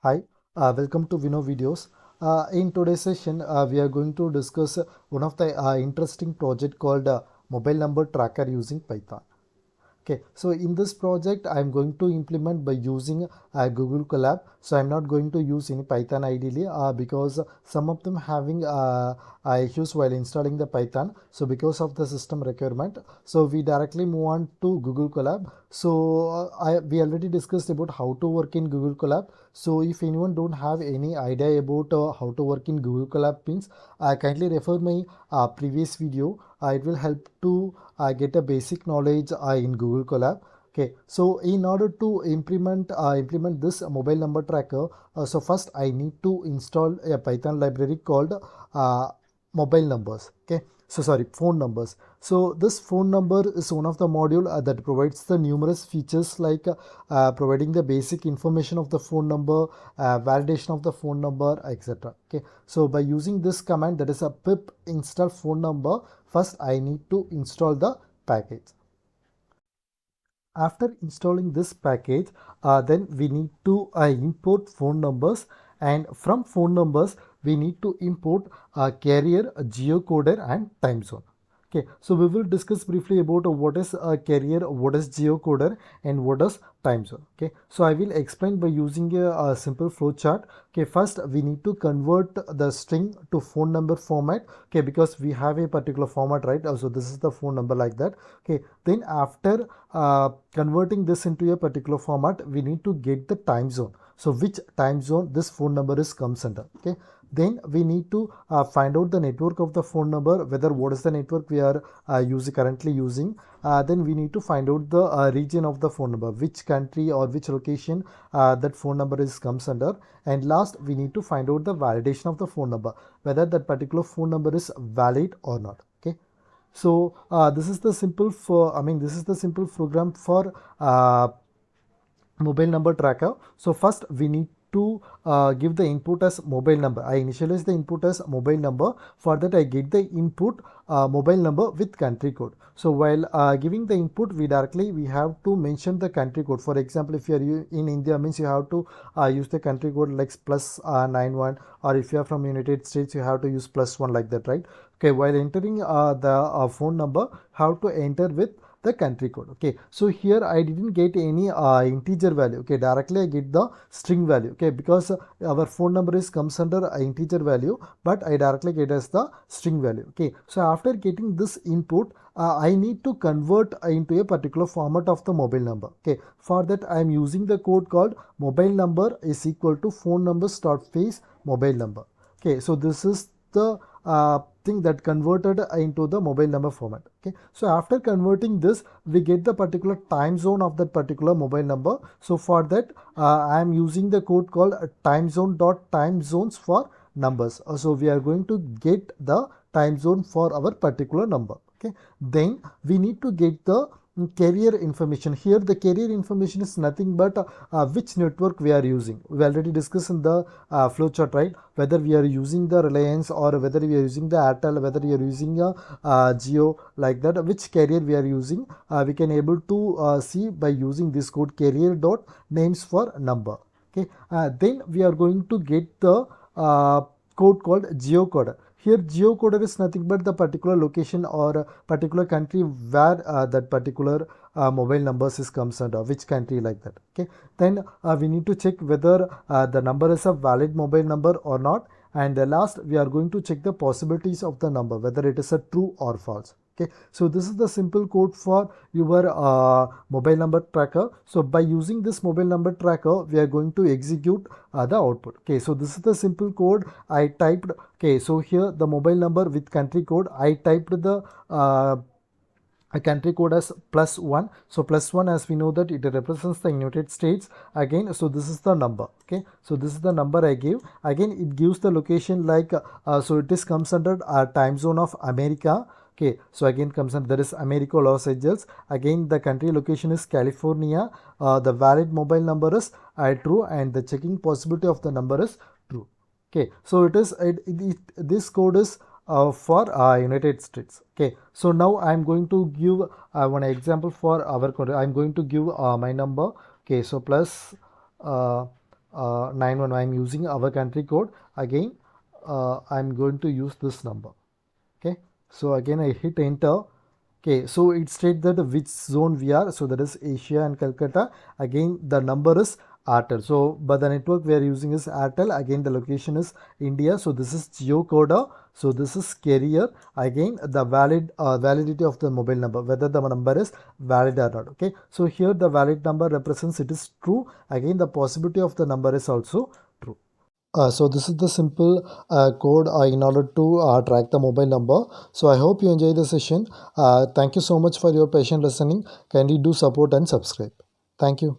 Hi, welcome to Vino Videos. In today's session, we are going to discuss one of the interesting project called Mobile Number Tracker using Python. Okay, so in this project, I'm going to implement by using Google Colab. So I'm not going to use any Python ideally because some of them having issues while installing the Python. So because of the system requirement, so we directly move on to Google Colab. So we already discussed about how to work in Google Colab. So if anyone don't have any idea about how to work in Google Colab means, kindly refer my previous video. It will help to get a basic knowledge in Google Colab. Okay, so in order to implement this mobile number tracker, so first I need to install a Python library called uh, mobile numbers. Okay, so sorry, phone numbers. So this phone number is one of the module that provides the numerous features like providing the basic information of the phone number, validation of the phone number, etc. Okay, so by using this command, that is a pip install phone number, first I need to install the package. After installing this package, then we need to import phone numbers, and from phone numbers we need to import carrier, geocoder and time zone. Okay, so we will discuss briefly about what is a carrier, what is geocoder and what is time zone. Okay, so I will explain by using a simple flow chart. Okay, first we need to convert the string to phone number format. Okay, because we have a particular format, right? So this is the phone number like that. Okay, then after converting this into a particular format, we need to get the time zone. So which time zone this phone number is comes under. Okay, then we need to find out the network of the phone number, whether what is the network we are currently using. Then we need to find out the region of the phone number, which country or which location that phone number is comes under. And last, we need to find out the validation of the phone number, whether that particular phone number is valid or not. Okay, so this is the simple for this is the simple program for mobile number tracker. So first we need to give the input as mobile number. I initialize the input as mobile number. For that I get the input mobile number with country code. So while giving the input, we have to mention the country code. For example, if you are in India, means you have to use the country code like plus 91, or if you are from United States, you have to use +1 like that, right? Okay, while entering the phone number, how to enter with the country code. Okay, so here I didn't get any integer value. Okay, directly I get the string value. Okay, because our phone number is comes under integer value, but I directly get as the string value. Okay, so after getting this input, I need to convert into a particular format of the mobile number. Okay, for that I am using the code called mobile number is equal to phone numbers dot face mobile number. Okay, so this is the thing that converted into the mobile number format. Okay, so after converting this, we get the particular time zone of that particular mobile number. So for that, I am using the code called time zone dot time zones for numbers. So we are going to get the time zone for our particular number. Okay, then we need to get the carrier information. Here the carrier information is nothing but which network we are using. We already discussed in the flowchart, right? Whether we are using the Reliance or whether we are using the Airtel, whether we are using a Geo, like that, which carrier we are using, we can able to see by using this code carrier dot names for number. Okay, then we are going to get the code called geocoder. Here geocoder is nothing but the particular location or particular country where that particular mobile numbers is comes under, which country like that. Okay, then we need to check whether the number is a valid mobile number or not. And last, we are going to check the possibilities of the number, whether it is a true or false. Okay, so this is the simple code for your mobile number tracker. So by using this mobile number tracker, we are going to execute the output. Okay, so this is the simple code I typed. Okay, so here the mobile number with country code, I typed the a country code as +1. So +1, as we know that it represents the United States again. So this is the number. Okay, so this is the number I gave. Again, it gives the location like so it is comes under time zone of America. Okay, so again comes under, there is America, Los Angeles. Again, the country location is California. The valid mobile number is true, and the checking possibility of the number is true. Okay, so this code is for United States. Okay, so now I'm going to give one example for our code. I'm going to give my number. Okay, so plus 91. I'm using our country code. Again, I'm going to use this number. Okay, so again I hit enter. Okay, so it states that which zone we are, so that is Asia and Calcutta. Again the number is Airtel, so but the network we are using is Airtel. Again the location is India, so this is geocoder, so this is carrier. Again the validity of the mobile number, whether the number is valid or not. Okay, so here the valid number represents it is true. Again the possibility of the number is also true. So this is the simple code in order to track the mobile number. So I hope you enjoy the session. Thank you so much for your patient listening. Kindly do support and subscribe. Thank you.